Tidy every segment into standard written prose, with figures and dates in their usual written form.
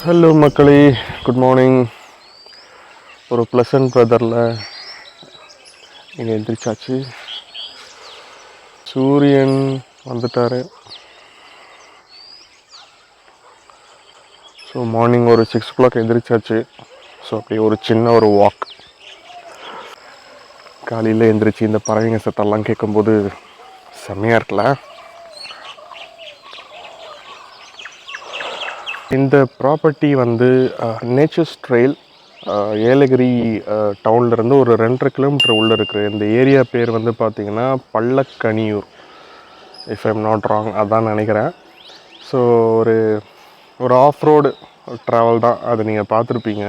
Hello மக்களே, good morning. ஒரு pleasant வெதரில் இங்கே எந்திரிச்சாச்சு. சூரியன் வந்துட்டார். ஸோ மார்னிங் ஒரு 6 o'clock எந்திரிச்சாச்சு. ஸோ அப்படியே ஒரு சின்ன ஒரு வாக். காலையில் எந்திரிச்சு இந்த பறவைங்க சத்தெல்லாம் கேட்கும்போது செம்மையாக இருக்குல்ல. இந்த ப்ராப்பர்ட்டி வந்து நேச்சர்ஸ் ட்ரெயில், ஏலகிரி டவுன்லேருந்து ஒரு 2.5 கிலோமீட்டர் உள்ளே இருக்குது. இந்த ஏரியா பேர் வந்து பார்த்திங்கன்னா பள்ளக்கனியூர், இஃப் ஐம் நாட் ராங், அதான் நினைக்கிறேன். ஸோ ஒரு ஒரு ஆஃப் ரோடு ட்ராவல் தான், அது நீங்கள் பார்த்துருப்பீங்க.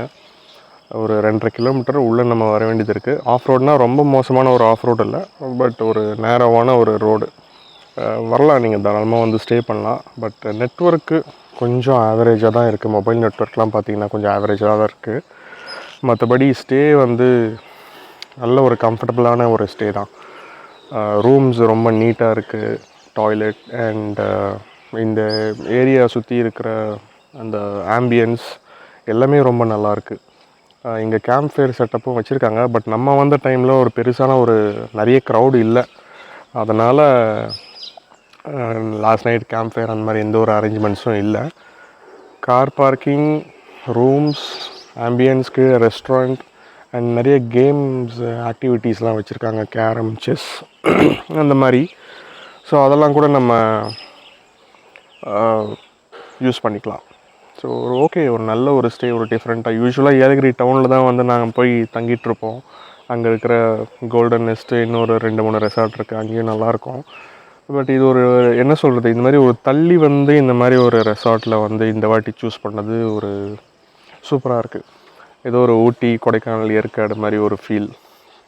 ஒரு 2.5 கிலோமீட்டர் உள்ளே நம்ம வர வேண்டியது இருக்குது. ஆஃப் ரோடுனால் ரொம்ப மோசமான ஒரு ஆஃப் ரோடு இல்லை, பட் ஒரு நேரோவான ஒரு ரோடு. வரலாம், நீங்கள் தாராளமாக வந்து ஸ்டே பண்ணலாம். பட் நெட்வொர்க்கு கொஞ்சம் ஆவரேஜாக தான் இருக்குது. மொபைல் நெட்வொர்க்லாம் பார்த்திங்கன்னா கொஞ்சம் ஆவரேஜாக தான் இருக்குது. மற்றபடி ஸ்டே வந்து நல்ல ஒரு கம்ஃபர்டபுளான ஒரு ஸ்டே தான். ரூம்ஸ் ரொம்ப நீட்டாக இருக்குது. டாய்லெட் அண்ட் இந்த ஏரியா சுற்றி இருக்கிற அந்த ஆம்பியன்ஸ் எல்லாமே ரொம்ப நல்லாயிருக்கு. இங்கே கேம்ப் ஃபயர் செட்டப்பும் வச்சுருக்காங்க. பட் நம்ம வந்த டைமில் ஒரு பெருசான ஒரு நிறைய க்ரௌடு இல்லை. அதனால் லாஸ்ட் நைட் கேம்ப் ஃபயர் அந்த மாதிரி எந்த ஒரு அரேஞ்ச்மெண்ட்ஸும் இல்லை. கார் பார்க்கிங், ரூம்ஸ், ஆம்பியன்ஸ்க்கு ரெஸ்டாரண்ட் அண்ட் நிறைய கேம்ஸ் ஆக்டிவிட்டீஸ்லாம் வச்சுருக்காங்க. கேரம், செஸ் அந்த மாதிரி. ஸோ அதெல்லாம் கூட நம்ம யூஸ் பண்ணிக்கலாம். ஸோ ஓகே, ஒரு நல்ல ஒரு ஸ்டே, ஒரு டிஃப்ரெண்ட்டாக. யூஸ்வலாக ஏலகிரி டவுனில் தான் வந்து நாங்கள் போய் தங்கிட்டுருப்போம். அங்கே இருக்கிற கோல்டன் நெஸ்ட்டு, இன்னொரு 2-3 ரெசார்ட் இருக்குது, அங்கேயும் நல்லாயிருக்கும். பட் இது ஒரு என்ன சொல்கிறது, இந்த மாதிரி ஒரு தள்ளி வந்து இந்த மாதிரி ஒரு ரெசார்ட்டில் வந்து இந்த வாட்டி சூஸ் பண்ணது ஒரு சூப்பராக இருக்குது. ஏதோ ஒரு ஊட்டி, கொடைக்கானல், ஏற்காடு மாதிரி ஒரு ஃபீல்.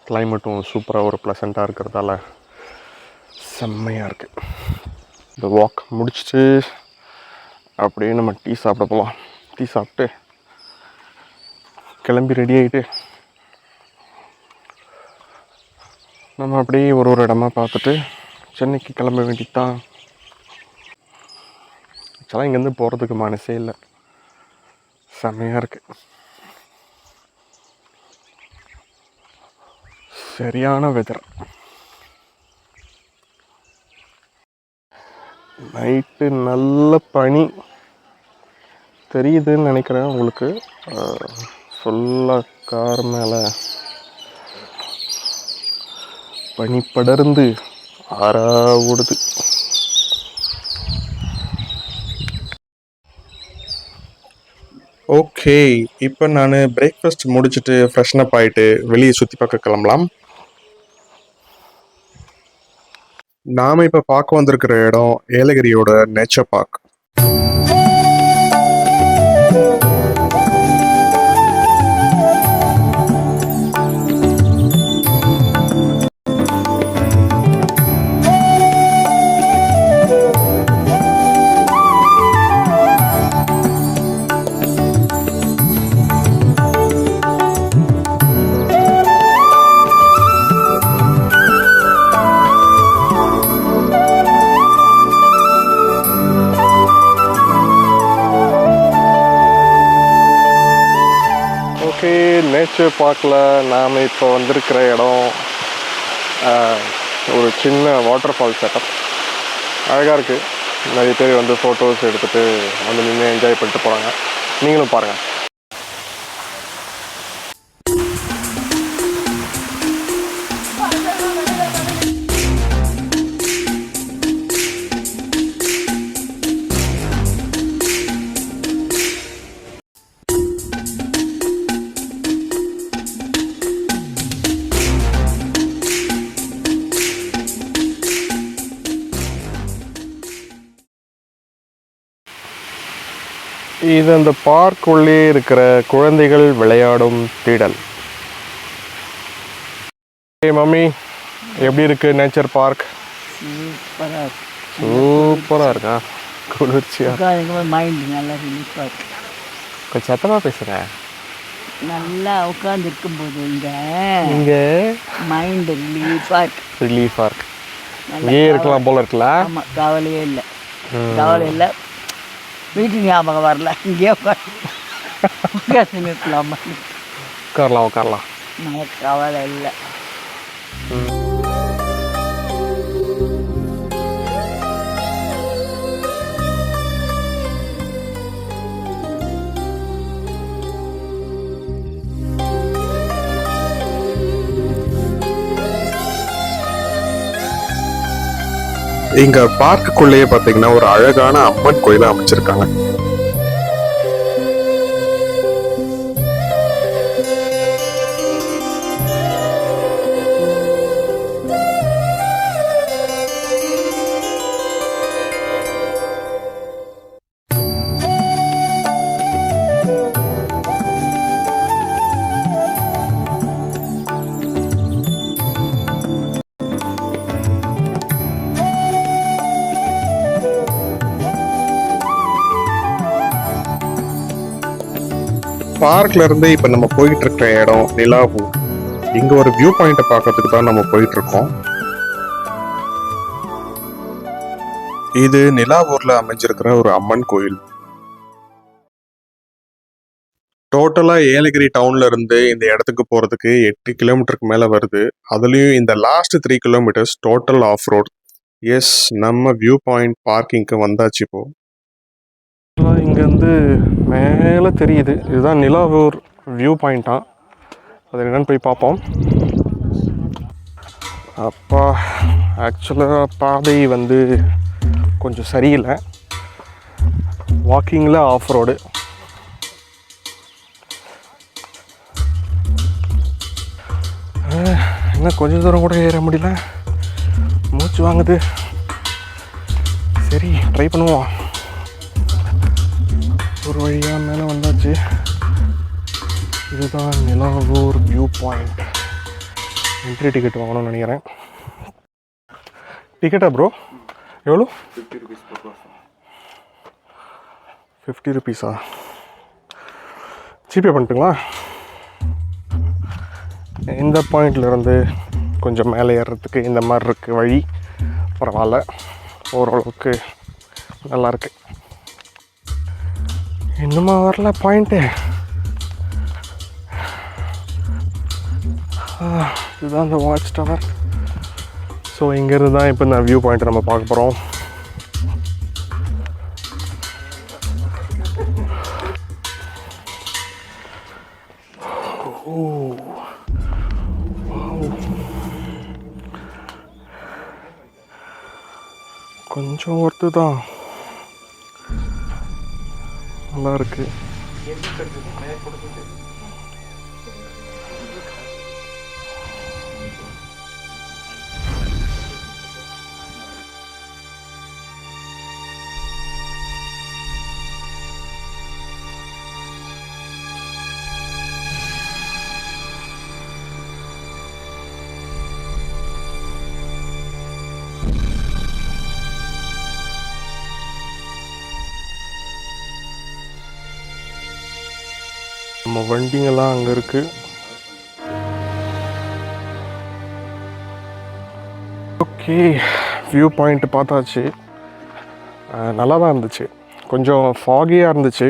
கிளைமேட்டும் சூப்பராக ஒரு ப்ளசண்ட்டாக இருக்கிறதால செம்மையாக இருக்குது. இந்த வாக் முடிச்சுட்டு அப்படியே நம்ம டீ சாப்பிட போகலாம். டீ சாப்பிட்டு கிளம்பி ரெடி ஆகிட்டு நம்ம அப்படியே ஒரு இடமா பார்த்துட்டு சென்னைக்கு கிளம்ப வேண்டியதான். ஆக்சுவலாக இங்கேருந்து போகிறதுக்கு மனசே இல்லை, செம்மையாக இருக்குது. சரியான வெதர். நைட்டு நல்ல பனி தெரியுதுன்னு நினைக்கிறேன் உங்களுக்கு. ஃபுல்லாக கார் மேலே பனி படர்ந்து ஆறா ஓடுது. ஓகே, இப்போ நான் பிரேக்ஃபாஸ்ட் முடிச்சுட்டு ஃப்ரெஷ்னப் ஆகிட்டு வெளியே சுற்றி பார்க்க கிளம்பலாம். நாம் இப்போ பார்க்க வந்திருக்கிற இடம் ஏலகிரியோட நேச்சர் பார்க். நேச்சர் பார்க்கில் நாம் இப்போ வந்திருக்கிற இடம் ஒரு சின்ன வாட்டர் ஃபால் செட்டப். அழகாக இருக்குது. நிறைய பேர் வந்து ஃபோட்டோஸ் எடுத்துகிட்டு வந்து நின்று என்ஜாய் பண்ணிட்டு போகிறாங்க. நீங்களும் பாருங்கள். இது அந்த பார்க் உள்ளே இருக்கிற குழந்தைகள் விளையாடும் திடல். மம்மி, எப்படி இருக்கு நேச்சர் பார்க்? சூப்பராக இருக்கா? குளிர்ச்சியாக மைண்ட் நல்லா ரிலீஃபாக இருக்கு. கொஞ்சம் சத்தமாக பேசுகிறேன். நல்லா உட்காந்து இருக்கும்போது இங்கே மைண்ட் ரிலீஃபாக இருக்கு. இங்கே இருக்கலாம் போல இருக்குல்ல. ஆமாம், கவலையே இல்லை. வீட்டு ஞாபகம் வரல, இங்கேயே இருக்கலாமா? உட்காரலாம் உட்காரலாம். நமக்கு கவலை இல்லை. இங்க பார்க்குள்ளேயே பாத்தீங்கன்னா ஒரு அழகான அம்மன் கோயிலை அமைச்சிருக்காங்க. பார்க்ல இருந்து இப்ப நம்ம போயிட்டு இருக்கிற இடம் நிலாவூர். இங்க ஒரு வியூ பாயிண்ட பார்க்கறதுக்கு தான் நம்ம போயிட்டு இருக்கோம். இது நிலாவூர்ல அமைஞ்சிருக்கிற ஒரு அம்மன் கோயில். டோட்டலா ஏலகிரி டவுன்ல இருந்து இந்த இடத்துக்கு போறதுக்கு 8 கிலோமீட்டருக்கு மேல வருது. அதுலயும் இந்த last 3 kilometres total off road. Yes, நம்ம வியூ பாயிண்ட் பார்க்கிங்க்கு வந்தாச்சு இப்போ. இங்க இருந்து மேலே தெரியுது, இதுதான் நிலாவூர் வியூ பாயிண்டா. அது என்னன்னு போய் பார்ப்போம். அப்பா, ஆக்சுவலாக பாதை வந்து கொஞ்சம் சரியில்லை. வாக்கிங்கில் ஆஃப் ரோடு. என்ன கொஞ்சம் தூரம் கூட ஏற முடியல, மூச்சு வாங்குது. சரி, ட்ரை பண்ணுவோம். ஒரு வழியாக மேலே வந்தாச்சு. இதுதான் Nilavoor view point. Entry ticket வாங்கணும்னு நினைக்கிறேன். டிக்கெட்டா ப்ரோ? எவ்வளோ? 50 ருபீஸா? ஜிபே பண்ணிட்டுங்களா? இந்த பாயிண்ட்லேருந்து கொஞ்சம் மேலே ஏறுறதுக்கு இந்த மாதிரி இருக்குது வழி. பரவாயில்ல, ஓரளவுக்கு நல்லாயிருக்கு. இன்னுமா வரல பாயிண்ட்டு? இதுதான் அந்த வாட்ச் டவர். ஸோ இங்கேருந்து தான் இப்போ இந்த வியூ பாயிண்ட்டை நம்ம பார்க்க போகிறோம். கொஞ்சம் ஒர்த்து தான், நல்லா இருக்கு. நம்ம வண்டிங்கெல்லாம் அங்கே இருக்குது. ஓகே, வியூ பாயிண்ட் பார்த்தாச்சு. நல்லா தான் இருந்துச்சு. கொஞ்சம் ஃபாகியாக இருந்துச்சு,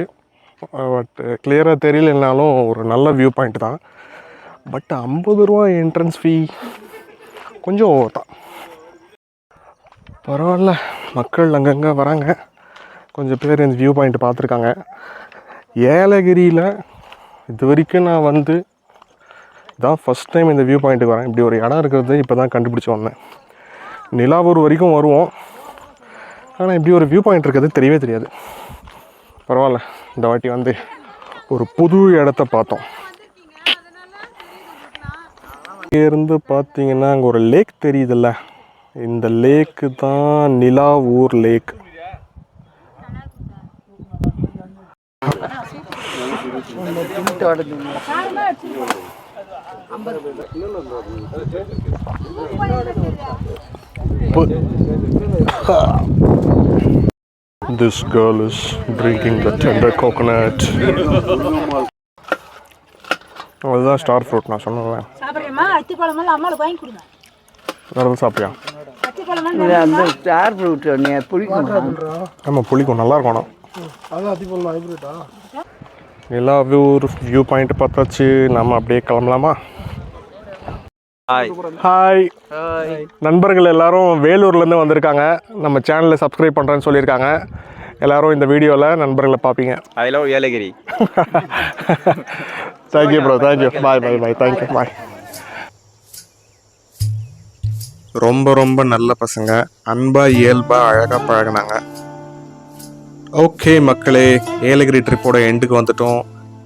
பட் கிளியராக தெரியலனாலும் ஒரு நல்ல வியூ பாயிண்ட் தான். பட் 50 ரூபா என்ட்ரன்ஸ் ஃபீ கொஞ்சம் ஓவர் தான். பரவாயில்ல, மக்கள் அங்கங்கே வராங்க. கொஞ்சம் பேர் இந்த வியூ பாயிண்ட் பார்த்துருக்காங்க. ஏலகிரியில் இது வரைக்கும் நான் வந்து இதான் ஃபஸ்ட் டைம் இந்த வியூ பாயிண்ட்டுக்கு வரேன். இப்படி ஒரு இடம் இருக்கிறது இப்போ தான் கண்டுபிடிச்சி வந்தேன். நிலாவூர் வரைக்கும் வருவோம், ஆனால் இப்படி ஒரு வியூ பாயிண்ட் இருக்கிறது தெரியவே தெரியாது. பரவாயில்ல, இந்த வாட்டி வந்து ஒரு புது இடத்த பார்த்தோம். இங்கேருந்து பார்த்தீங்கன்னா அங்கே ஒரு லேக் தெரியுதுல்ல, இந்த லேக்கு தான் Nilavur lake. This girl is drinking the tender coconut. அதுதான் ஸ்டார் ஃப்ரூட் நான் சொன்னேன். வேறு சாப்பிட்டியா? அந்த ஸ்டார் ஃப்ரூட் பிடிக்கும். ஆமாம், பிடிக்கும், நல்லா இருக்கும். ஆனால் நிலாவூர் வியூ பாயிண்ட் பார்த்தாச்சு. நம்ம அப்படியே கிளம்பலாமா? ஹாய் நண்பர்கள் எல்லாரும் வேலூர்லேருந்து வந்திருக்காங்க. நம்ம சேனலை சப்ஸ்கிரைப் பண்ணுறேன்னு சொல்லியிருக்காங்க. எல்லாரும் இந்த வீடியோவில் நண்பர்களை பார்ப்பீங்க. I love Yelagiri. Thank you bro, thank you. Bye thank you, bye. ரொம்ப ரொம்ப நல்ல பசங்க, அன்பாக இயல்பாக அழகாக பழகினாங்க. ஓகே மக்களே, ஏலகிரி ட்ரிப்போட எண்டுக்கு வந்துட்டோம்.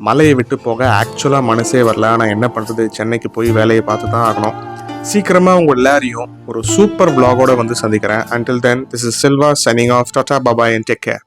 மலையை விட்டு போக ஆக்சுவலாக மனசே வரல. ஆனால் என்ன பண்ணுறது, சென்னைக்கு போய் வேலையை பார்த்து தான் ஆகணும். சீக்கிரமாக உங்கள் எல்லாரையும் ஒரு சூப்பர் vlog-ஓட வந்து சந்திக்கிறேன். Until then, this is Silva signing off. Tata, bye bye and take care.